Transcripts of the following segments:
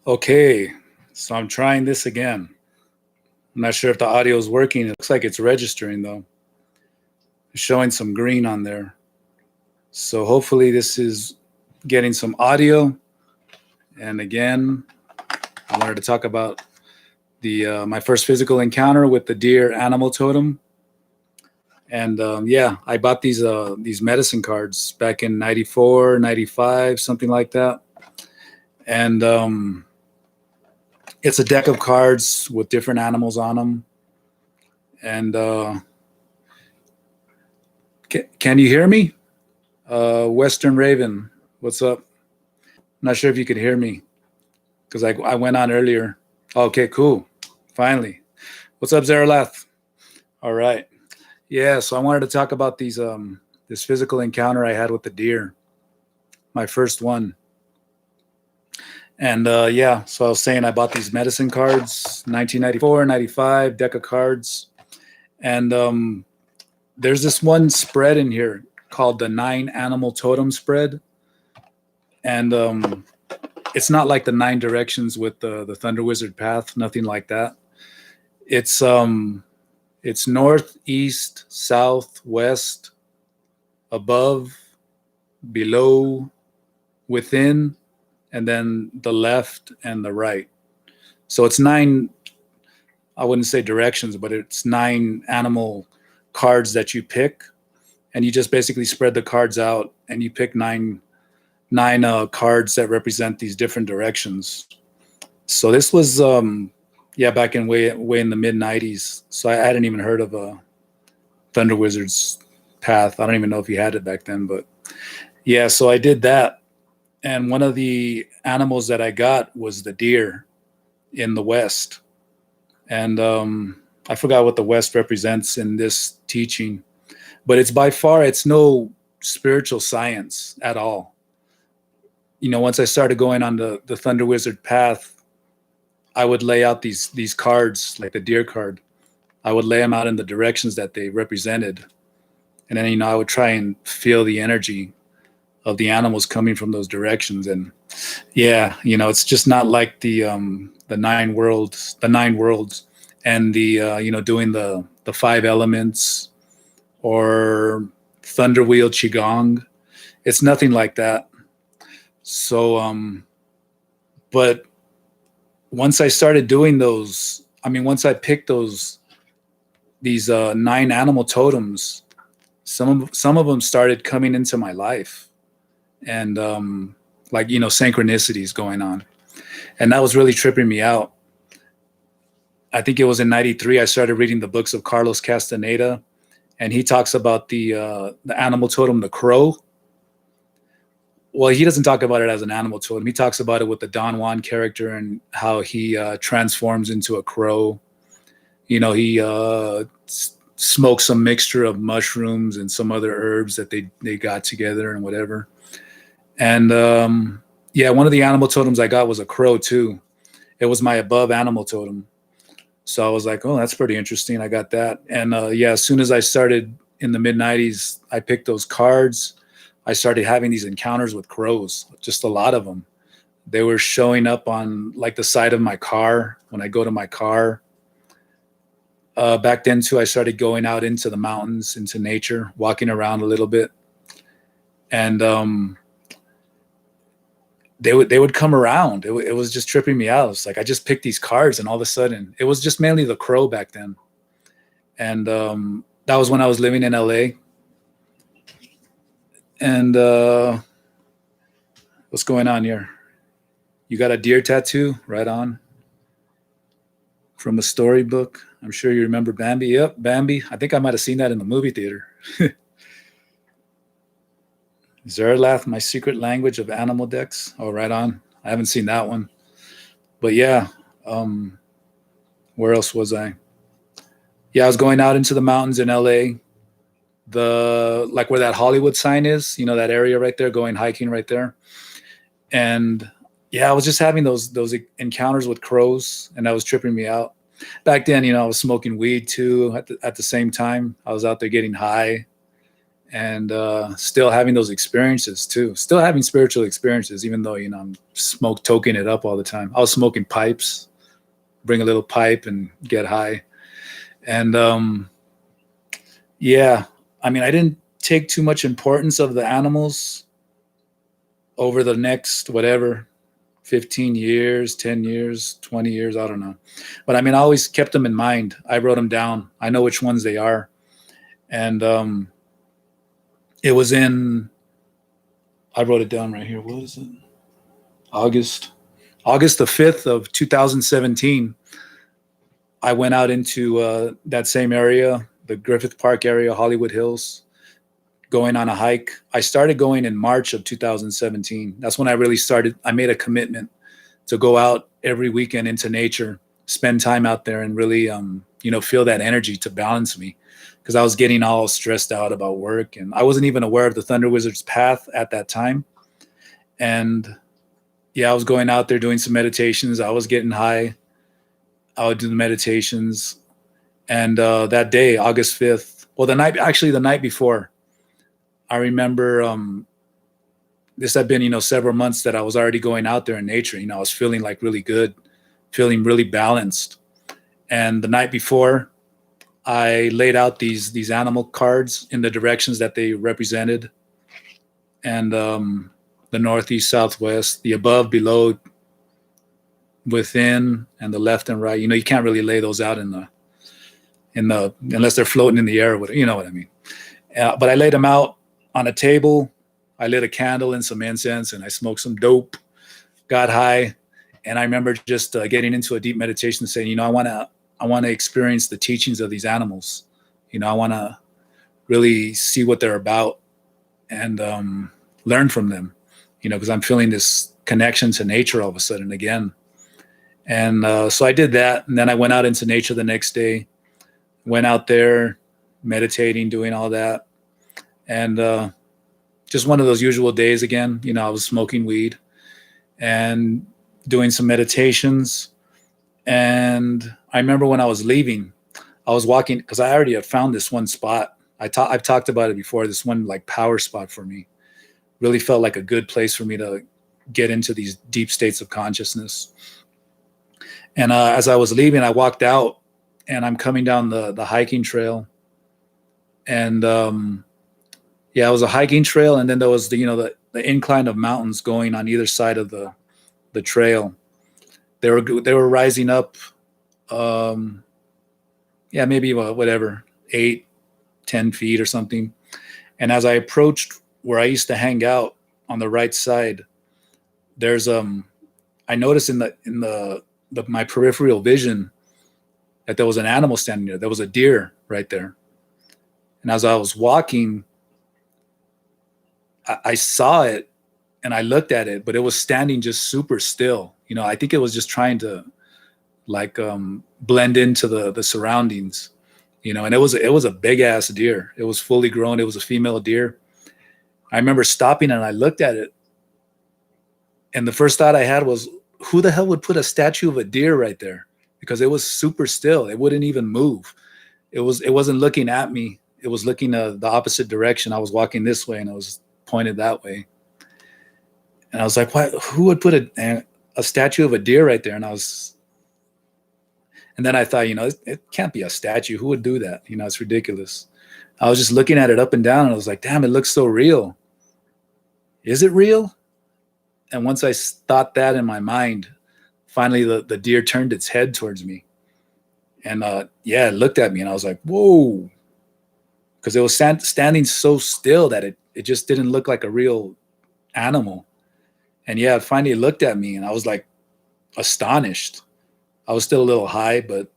Okay, so I'm trying this again. I'm not sure if the audio is working. It looks like it's registering though. It's showing some green on there. So hopefully this is getting some audio. And again, I wanted to talk about the my first physical encounter with the Deer Animal Totem. And yeah, I bought these medicine cards back in 94, 95, something like that. And it's a deck of cards with different animals on them. And can you hear me? Western Raven, what's up? I'm not sure if you could hear me because I went on earlier. Okay, cool. Finally. What's up, Zaralath? All right. Yeah, so I wanted to talk about this physical encounter I had with the deer, my first one. And yeah, so I was saying I bought these medicine cards, 1994, 95, deck of cards. And there's this one spread in here called the 9 Animal Totem spread. And it's not like the 9 directions with the Thunder Wizard path, nothing like that. It's north, east, south, west, above, below, within, and then the left and the right. So it's 9, I wouldn't say directions, but it's 9 animal cards that you pick, and you just basically spread the cards out and you pick nine cards that represent these different directions. So this was yeah, back in way in the mid 90s. So I hadn't even heard of a Thunder Wizard's path. I don't even know if he had it back then, but yeah, so I did that. And one of the animals that I got was the deer in the West. And I forgot what the West represents in this teaching, but it's by far, it's no spiritual science at all. You know, once I started going on the Thunder Wizard path, I would lay out these cards, like the deer card. I would lay them out in the directions that they represented. And then, you know, I would try and feel the energy of the animals coming from those directions. And yeah, you know, it's just not like the 9 worlds, and the you know, doing the 5 elements or thunder wheel qigong. It's nothing like that. So but once I started doing those, I mean, once I picked these 9 animal totems, some of them started coming into my life. And like, you know, synchronicities going on, and that was really tripping me out. I think it was in 93 I started reading the books of Carlos Castaneda, and he talks about the animal totem, the crow. Well, he doesn't talk about it as an animal totem. He talks about it with the Don Juan character and how he transforms into a crow. You know, he smokes some mixture of mushrooms and some other herbs that they got together and whatever. And yeah, one of the animal totems I got was a crow too. It was my above animal totem. So I was like, oh, that's pretty interesting. I got that. And yeah, as soon as I started in the mid 90s, I picked those cards. I started having these encounters with crows, just a lot of them. They were showing up on like the side of my car when I go to my car. Back then too, I started going out into the mountains, into nature, walking around a little bit. And they would come around. It was just tripping me out. It's like I just picked these cards, and all of a sudden, it was just mainly the crow back then. And that was when I was living in LA. And what's going on here? You got a deer tattoo? Right on. From a storybook. I'm sure you remember Bambi. Yep, Bambi. I think I might have seen that in the movie theater. Zaralath, My Secret Language of Animal Decks. Oh, right on. I haven't seen that one. But yeah, where else was I? Yeah, I was going out into the mountains in LA. Like where that Hollywood sign is, you know, that area right there, going hiking right there. And yeah, I was just having those encounters with crows, and that was tripping me out. Back then, you know, I was smoking weed too at the same time. I was out there getting high. and still having those experiences too. Still having spiritual experiences, even though, I'm toking it up all the time. I was smoking pipes, bring a little pipe and get high. And yeah, I mean, I didn't take too much importance of the animals over the next, whatever, 15 years, 10 years, 20 years, I don't know. But I mean, I always kept them in mind. I wrote them down. I know which ones they are. And it was I wrote it down right here. What is it? August the 5th of 2017. I went out into that same area, the Griffith Park area, Hollywood Hills, going on a hike. I started going in March of 2017. That's when I really started. I made a commitment to go out every weekend into nature, spend time out there, and really, feel that energy to balance me, because I was getting all stressed out about work, and I wasn't even aware of the Thunder Wizard's path at that time. And yeah, I was going out there doing some meditations. I was getting high. I would do the meditations. And that day, August 5th, well, the night before, I remember this had been, several months that I was already going out there in nature. I was feeling like really good, feeling really balanced. And the night before, I laid out these animal cards in the directions that they represented. And the northeast, southwest, the above, below, within, and the left and right. You can't really lay those out in the unless they're floating in the air. You know what I mean? But I laid them out on a table. I lit a candle and some incense, and I smoked some dope, got high. And I remember just getting into a deep meditation, saying, I want to experience the teachings of these animals. I want to really see what they're about and learn from them, because I'm feeling this connection to nature all of a sudden again. And so I did that. And then I went out into nature the next day, went out there meditating, doing all that. And just one of those usual days again. I was smoking weed and doing some meditations. And I remember when I was leaving, I was walking, because I already had found this one spot. I've talked about it before, this one like power spot for me. Really felt like a good place for me to get into these deep states of consciousness. And as I was leaving, I walked out, and I'm coming down the hiking trail. And it was a hiking trail, and then there was the incline of mountains going on either side of the trail. They were rising up, maybe whatever, 8-10 feet or something. And as I approached where I used to hang out on the right side, there's I noticed in my peripheral vision that there was an animal standing there. There was a deer right there. And as I was walking, I saw it and I looked at it, but it was standing just super still. I think it was just trying to blend into the surroundings, and it was a big ass deer. It was fully grown. It was a female deer. I remember stopping and I looked at it. And the first thought I had was, who the hell would put a statue of a deer right there? Because it was super still. It wouldn't even move. It wasn't looking at me. It was looking the opposite direction. I was walking this way and it was pointed that way. And I was like, why? Who would put a statue of a deer right there? And then I thought, it can't be a statue. Who would do that? It's ridiculous. I was just looking at it up and down, and I was like, damn, it looks so real. Is it real? And once I thought that in my mind, finally the deer turned its head towards me. And it looked at me, and I was like, whoa. Because it was standing so still that it just didn't look like a real animal. And it finally looked at me, and I was like astonished. I was still a little high, but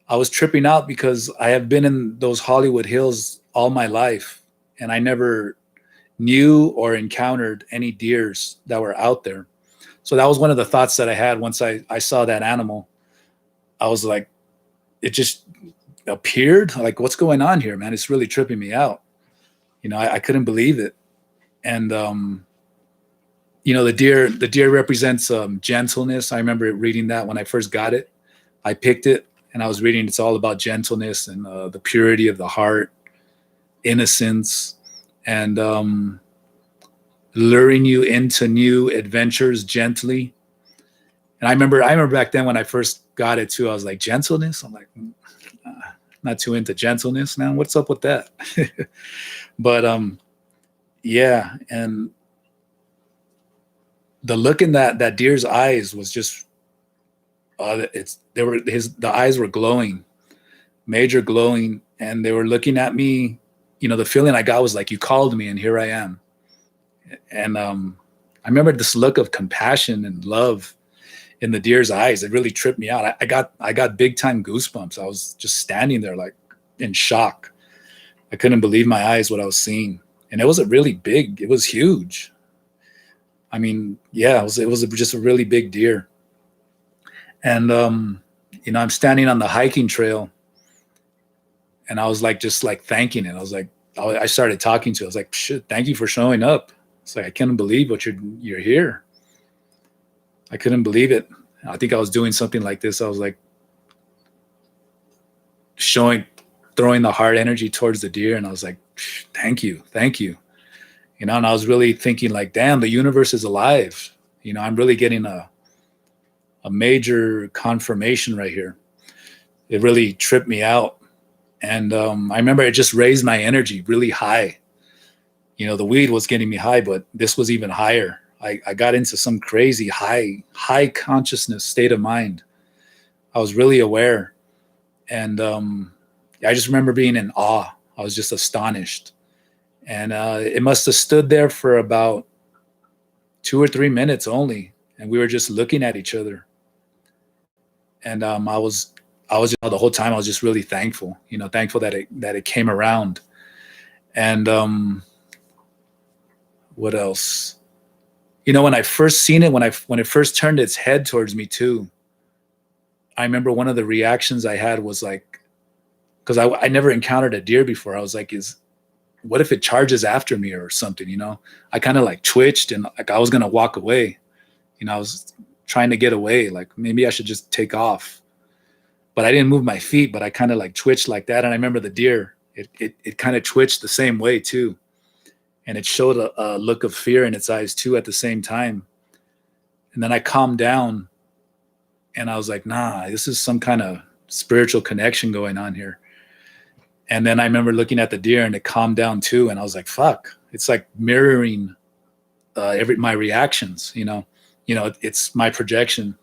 I was tripping out because I have been in those Hollywood Hills all my life, and I never knew or encountered any deers that were out there. So that was one of the thoughts that I had once I saw that animal. I was like, it just appeared. Like, what's going on here, man? It's really tripping me out. I couldn't believe it. And the deer represents gentleness. I remember reading that when I first got it. I picked it and I was reading it's all about gentleness and the purity of the heart, innocence. and luring you into new adventures gently. And I remember back then when I first got it too, I was like, gentleness? I'm like, not too into gentleness now. What's up with that? But yeah, and the look in that deer's eyes was just the eyes were glowing, major glowing, and they were looking at me. You know, the feeling I got was like, you called me and here I am. And I remember this look of compassion and love in the deer's eyes. It really tripped me out. I got big time goosebumps. I was just standing there like in shock. I couldn't believe my eyes what I was seeing. And it wasn't really big. It was huge. I mean, yeah, it was just a really big deer. And you know, I'm standing on the hiking trail, and I was like, just like thanking it. I was like, I started talking to it. I was like, shit, thank you for showing up. It's like, I couldn't believe what you're here. I couldn't believe it. I think I was doing something like this. I was like throwing the heart energy towards the deer. And I was like, thank you. You know, and I was really thinking like, damn, the universe is alive. You know, I'm really getting a major confirmation right here. It really tripped me out. And I remember it just raised my energy really high. You know, the weed was getting me high, but this was even higher. I got into some crazy high consciousness state of mind. I was really aware. And I just remember being in awe. I was just astonished. And it must have stood there for about 2 or 3 minutes only. And we were just looking at each other. And I was just, the whole time I was just really thankful, you know, thankful that it came around. And what else? You know, when I first seen it, when it first turned its head towards me too, I remember one of the reactions I had was like, because I never encountered a deer before. I was like, what if it charges after me or something? You know, I kind of like twitched and like I was gonna walk away. You know, I was trying to get away. Like maybe I should just take off. But I didn't move my feet, but I kind of like twitched like that. And I remember the deer, it kind of twitched the same way too. And it showed a look of fear in its eyes too at the same time. And then I calmed down and I was like, nah, this is some kind of spiritual connection going on here. And then I remember looking at the deer and it calmed down too. And I was like, fuck, it's like mirroring my reactions, you know, it's my projection.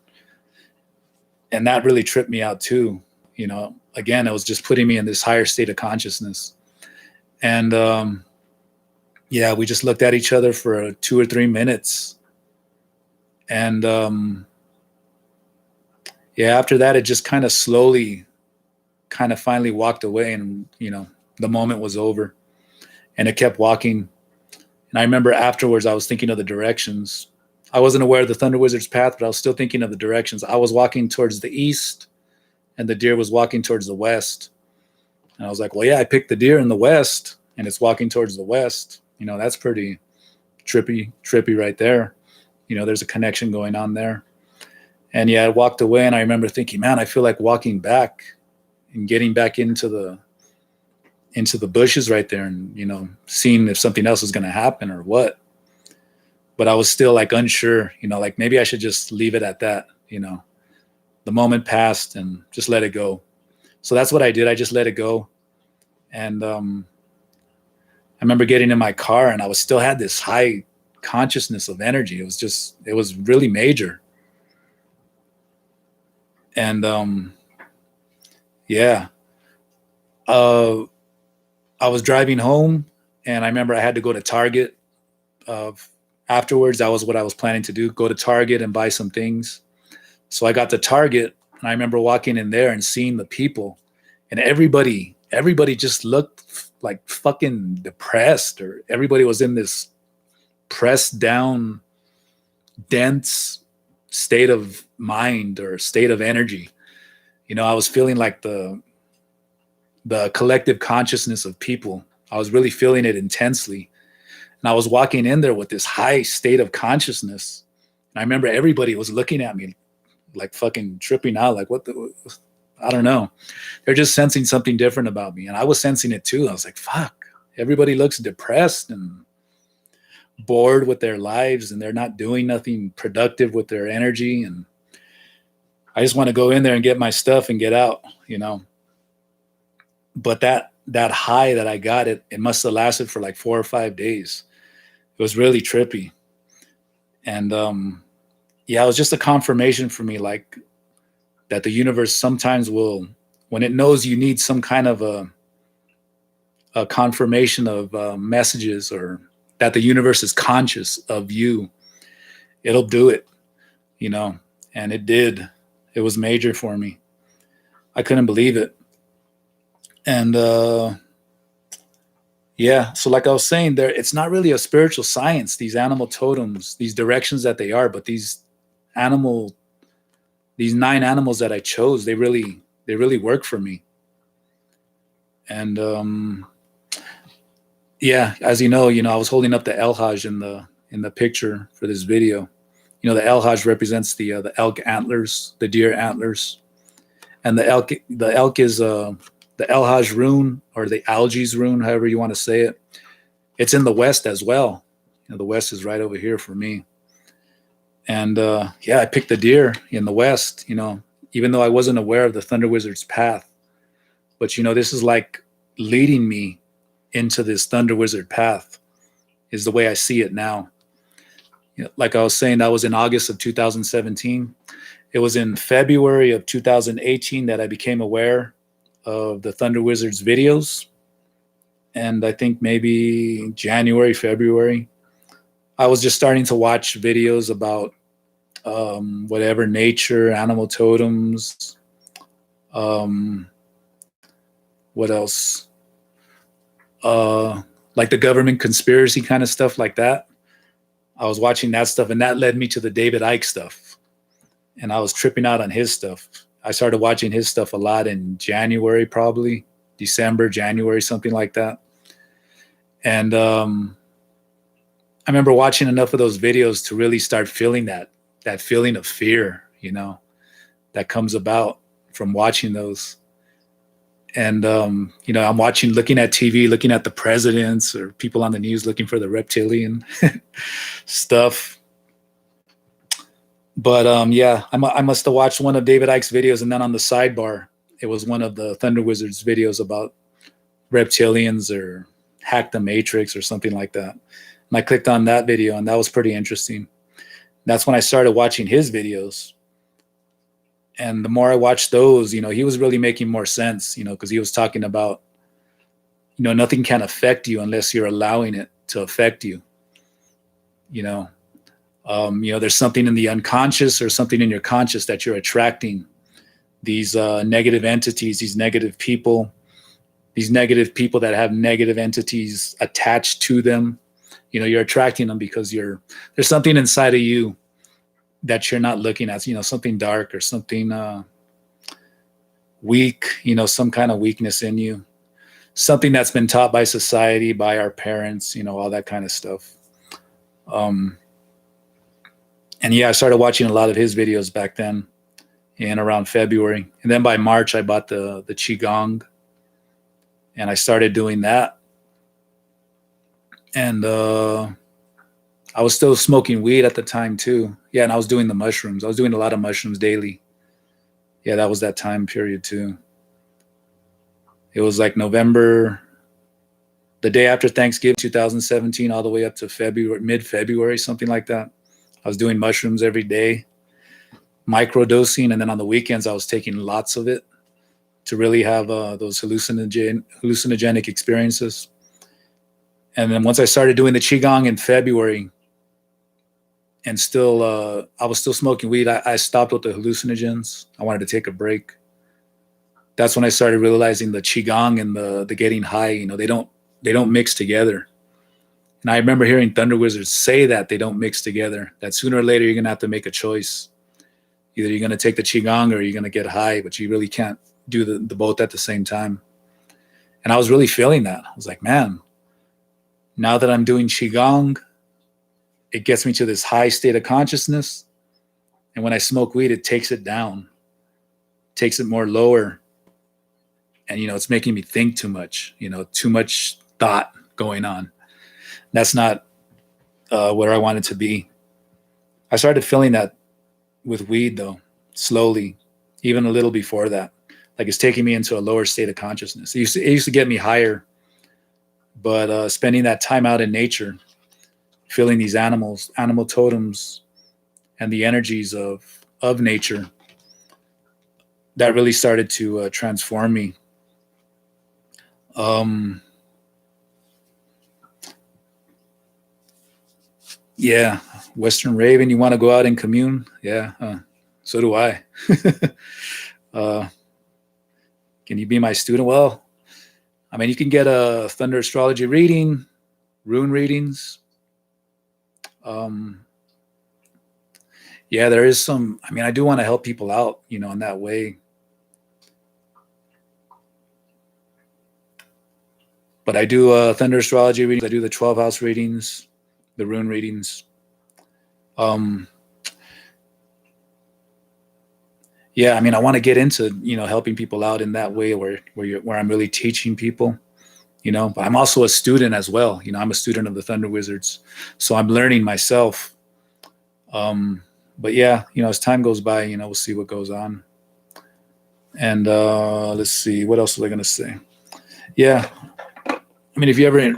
And that really tripped me out too. You know, again, it was just putting me in this higher state of consciousness. And yeah, we just looked at each other for 2 or 3 minutes. And yeah, after that, it just kind of slowly kind of finally walked away, and, you know, the moment was over and it kept walking. And I remember afterwards, I was thinking of the directions. I wasn't aware of the Thunder Wizard's path, but I was still thinking of the directions. I was walking towards the east and the deer was walking towards the west. And I was like, well, yeah, I picked the deer in the west and it's walking towards the west. You know, that's pretty trippy right there. You know, there's a connection going on there. And yeah, I walked away and I remember thinking, man, I feel like walking back and getting back into the bushes right there and, you know, seeing if something else is going to happen or what. But I was still like unsure, you know, like maybe I should just leave it at that, you know. The moment passed and just let it go. So that's what I did. I just let it go. And I remember getting in my car and I still had this high consciousness of energy. It was really major. And yeah, I was driving home and I remember I had to go to Target. Afterwards, that was what I was planning to do, go to Target and buy some things. So I got to Target and I remember walking in there and seeing the people, and everybody just looked like fucking depressed, or everybody was in this pressed down, dense state of mind or state of energy. You know, I was feeling like the collective consciousness of people. I was really feeling it intensely. And I was walking in there with this high state of consciousness. And I remember everybody was looking at me like fucking tripping out. Like, I don't know. They're just sensing something different about me. And I was sensing it too. I was like, fuck, everybody looks depressed and bored with their lives, and they're not doing nothing productive with their energy. And I just want to go in there and get my stuff and get out, you know. But that high that I got, it must have lasted for like 4 or 5 days. It was really trippy. And yeah, it was just a confirmation for me, like, that the universe sometimes will, when it knows you need some kind of a confirmation of messages, or that the universe is conscious of you, it'll do it, you know. And it did. It was major for me. I couldn't believe it. And yeah, so like I was saying, there, it's not really a spiritual science, these animal totems, these directions that they are, but these 9 animals that I chose, they really work for me. And yeah, as you know, I was holding up the El Hajj in the picture for this video. You know, the El Hajj represents the elk antlers, the deer antlers, and the elk is the El Hajj rune, or the algae's rune, however you want to say it. It's in the West as well. You know, the West is right over here for me. And yeah, I picked the deer in the West, you know, even though I wasn't aware of the Thunder Wizard's path. But, you know, this is like leading me into this Thunder Wizard path, is the way I see it now. You know, like I was saying, that was in August of 2017. It was in February of 2018 that I became aware of the Thunder Wizard's videos. And I think maybe January, February, I was just starting to watch videos about whatever, nature, animal totems, what else? Like the government conspiracy kind of stuff like that. I was watching that stuff, and that led me to the David Icke stuff. And I was tripping out on his stuff. I started watching his stuff a lot in January, probably December, January, something like that. And I remember watching enough of those videos to really start feeling that feeling of fear, you know, that comes about from watching those. And, you know, I'm looking at TV, looking at the presidents or people on the news looking for the reptilian stuff. But yeah, I must have watched one of David Icke's videos, and then on the sidebar, it was one of the Thunder Wizard's videos about reptilians or hack the matrix or something like that. And I clicked on that video, and that was pretty interesting. That's when I started watching his videos. And the more I watched those, you know, he was really making more sense, you know, because he was talking about, you know, nothing can affect you unless you're allowing it to affect you. You know, there's something in the unconscious or something in your conscious that you're attracting these negative entities, these negative people that have negative entities attached to them. You know, you're attracting them because there's something inside of you that you're not looking at, you know, something dark or something weak, you know, some kind of weakness in you, something that's been taught by society, by our parents, you know, all that kind of stuff. And yeah, I started watching a lot of his videos back then in around February. And then by March, I bought the Qigong, and I started doing that. And I was still smoking weed at the time too. Yeah, and I was doing the mushrooms. I was doing a lot of mushrooms daily. Yeah, that was that time period too. It was like November, the day after Thanksgiving, 2017, all the way up to February, mid-February, something like that. I was doing mushrooms every day, microdosing, and then on the weekends I was taking lots of it to really have those hallucinogenic experiences. And then once I started doing the Qigong in February, and still, I was still smoking weed, I stopped with the hallucinogens. I wanted to take a break. That's when I started realizing the Qigong and the getting high, you know, they don't mix together. And I remember hearing Thunder Wizards say that they don't mix together, that sooner or later you're going to have to make a choice. Either you're going to take the Qigong or you're going to get high, but you really can't do the both at the same time. And I was really feeling that. I was like, man, now that I'm doing Qigong, it gets me to this high state of consciousness. And when I smoke weed, it takes it down, takes it more lower. And, you know, it's making me think too much, you know, too much thought, going on. That's not where I wanted to be. I started feeling that with weed, though, slowly, even a little before that. Like it's taking me into a lower state of consciousness. It used to get me higher, but spending that time out in nature, feeling these animals, animal totems, and the energies of nature, that really started to transform me. Yeah, Western Raven, you want to go out and commune? Yeah, so do I. Can you be my student? Well, I mean, you can get a Thunder Astrology reading, rune readings. Yeah, there is some, I mean, I do want to help people out, in that way. But I do Thunder Astrology readings. I do the 12 house readings, the rune readings. Yeah, I mean, I want to get into, helping people out in that way where I'm really teaching people, but I'm also a student as well. I'm a student of the Thunder Wizards, so I'm learning myself. But yeah, as time goes by, we'll see what goes on. And let's see, what else was I going to say? Yeah. I mean, if you ever,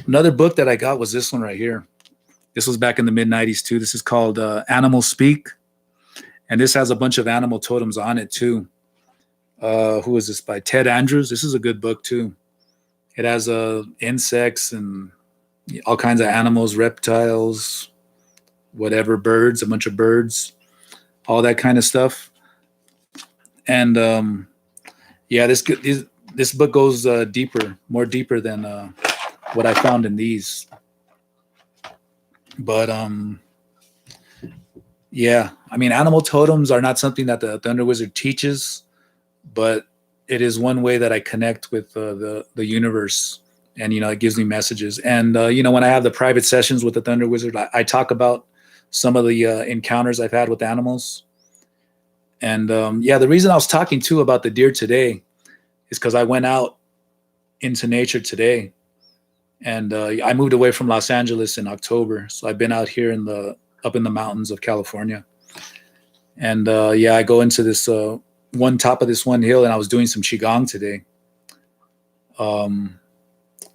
another book that I got was this one right here. This was back in the mid-90s too. This is called Animal Speak. And this has a bunch of animal totems on it too. Who is this by? Ted Andrews. This is a good book too. It has insects and all kinds of animals, reptiles, whatever, birds, a bunch of birds, all that kind of stuff. And yeah, this book goes more deeper than what I found in these. But yeah, I mean, animal totems are not something that the Thunder Wizard teaches, but it is one way that I connect with the universe, and it gives me messages. And when I have the private sessions with the Thunder Wizard, I talk about some of the encounters I've had with animals. And yeah, the reason I was talking too about the deer today is because I went out into nature today, and I moved away from Los Angeles in October, so I've been out here up in the mountains of California. And yeah, I go into this one top of this one hill, and I was doing some qigong today.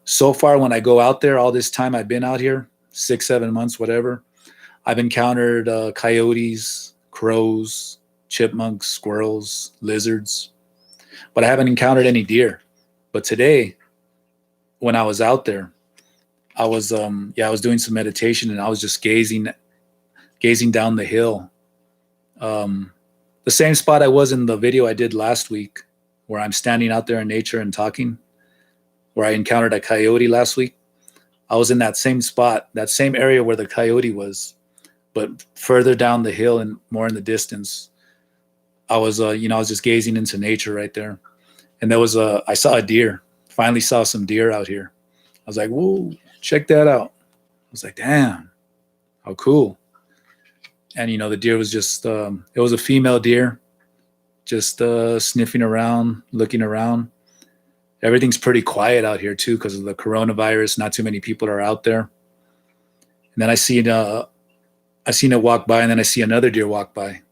So far, when I go out there, all this time I've been out here, 6-7 months, whatever, I've encountered coyotes, crows, chipmunks, squirrels, lizards, but I haven't encountered any deer. But today, when I was out there, I was doing some meditation, and I was just gazing down the hill. The same spot I was in the video I did last week, where I'm standing out there in nature and talking, where I encountered a coyote last week. I was in that same spot, that same area where the coyote was, but further down the hill and more in the distance. I was just gazing into nature right there. And I saw a deer, finally saw some deer out here. I was like, whoa, check that out. I was like, damn, how cool. And, the deer was just, it was a female deer, just sniffing around, looking around. Everything's pretty quiet out here too because of the coronavirus. Not too many people are out there. And then I seen it walk by, and then I see another deer walk by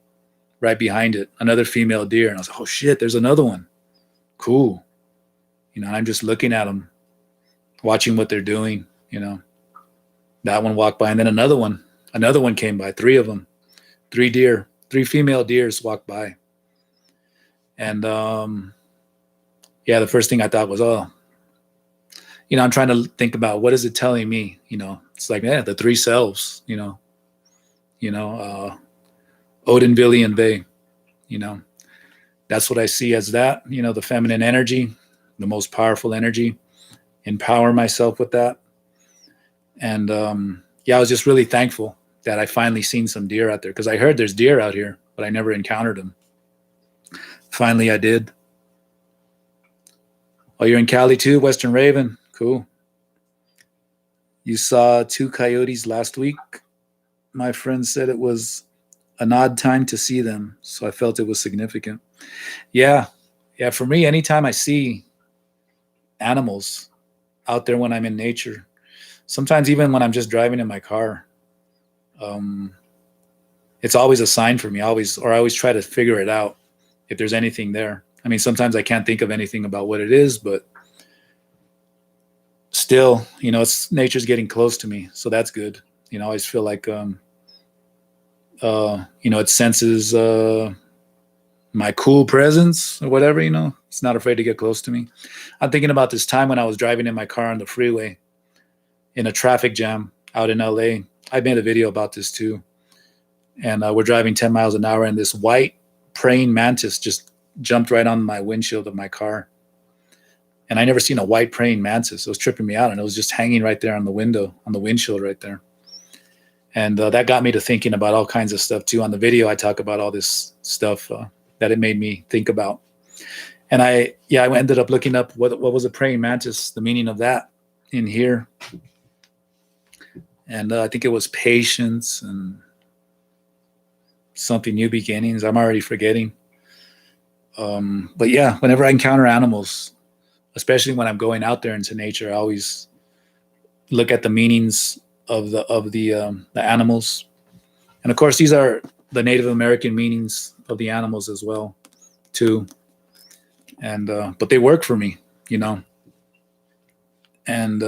right behind it, another female deer. And I was like, oh shit, there's another one. Cool. And I'm just looking at them, watching what they're doing, That one walked by, and then another one came by, 3 of them. 3 female deers walked by. And yeah, the first thing I thought was, I'm trying to think about what is it telling me, it's like, yeah, the 3 selves, Odin, Vili, and Ve, that's what I see as that, the feminine energy, the most powerful energy, empower myself with that. And yeah, I was just really thankful that I finally seen some deer out there, because I heard there's deer out here, but I never encountered them. Finally, I did. Oh, you're in Cali too, Western Raven. Cool. You saw 2 coyotes last week. My friend said it was an odd time to see them, so I felt it was significant. Yeah. For me, anytime I see animals, out there when I'm in nature. Sometimes even when I'm just driving in my car, it's always a sign for me. I always try to figure it out if there's anything there. I mean, sometimes I can't think of anything about what it is, but still, it's nature's getting close to me, so that's good. I always feel like, it senses my cool presence or whatever. It's not afraid to get close to me. I'm thinking about this time when I was driving in my car on the freeway in a traffic jam out in LA. I made a video about this too. And we're driving 10 miles an hour, and this white praying mantis just jumped right on my windshield of my car. And I never seen a white praying mantis. It was tripping me out, and it was just hanging right there on the windshield right there. And that got me to thinking about all kinds of stuff too. On the video, I talk about all this stuff that it made me think about. And I ended up looking up what was a praying mantis, the meaning of that in here. And I think it was patience and something, new beginnings. I'm already forgetting. But yeah, whenever I encounter animals, especially when I'm going out there into nature, I always look at the meanings of the animals. And of course, these are the Native American meanings of the animals as well, too. And but they work for me, And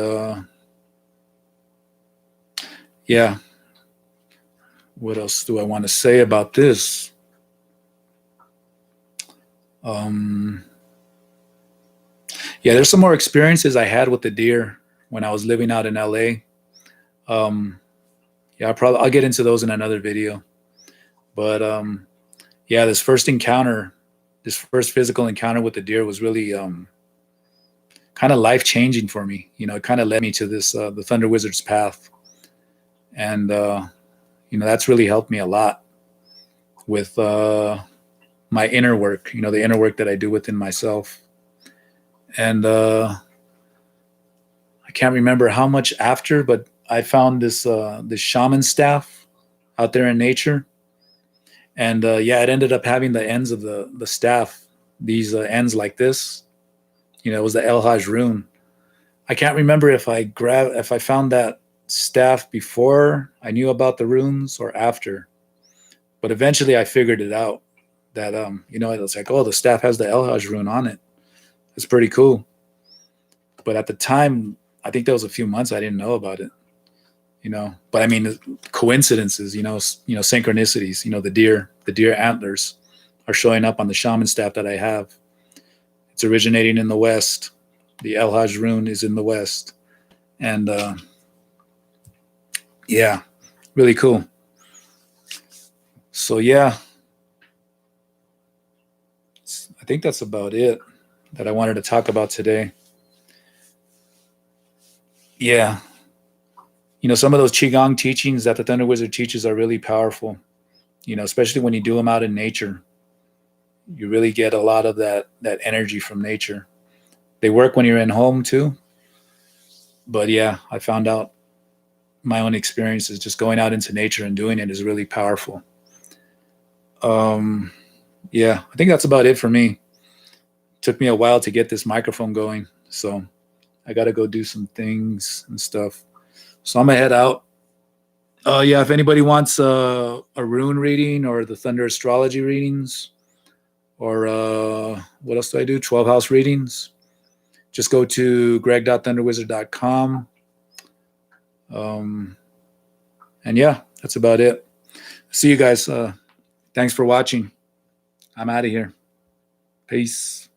yeah. What else do I want to say about this? There's some more experiences I had with the deer when I was living out in LA. I'll get into those in another video. But this first physical encounter with the deer was really kind of life-changing for me. It kind of led me to this the Thunder Wizard's path. And that's really helped me a lot with my inner work, the inner work that I do within myself. And I can't remember how much after, but I found this shaman staff out there in nature. And it ended up having the ends of the staff, these ends like this. It was the El Hajj rune. I can't remember if I found that staff before I knew about the runes or after, but eventually I figured it out that it was like, oh, the staff has the El Hajj rune on it. It's pretty cool. But at the time, I think that was a few months, I didn't know about it. But I mean, coincidences, synchronicities. The deer antlers are showing up on the shaman staff that I have. It's originating in the West. The El Hajj rune is in the West, and really cool. So I think that's about it that I wanted to talk about today. Some of those Qigong teachings that the Thunder Wizard teaches are really powerful, especially when you do them out in nature. You really get a lot of that energy from nature. They work when you're in home too. But I found out my own experiences just going out into nature and doing it is really powerful. I think that's about it for me. It took me a while to get this microphone going, so I got to go do some things and stuff. So I'm gonna head out. If anybody wants a rune reading or the Thunder Astrology readings, or what else do I do? 12 house readings. Just go to greg.thunderwizard.com. And that's about it. See you guys. Thanks for watching. I'm out of here. Peace.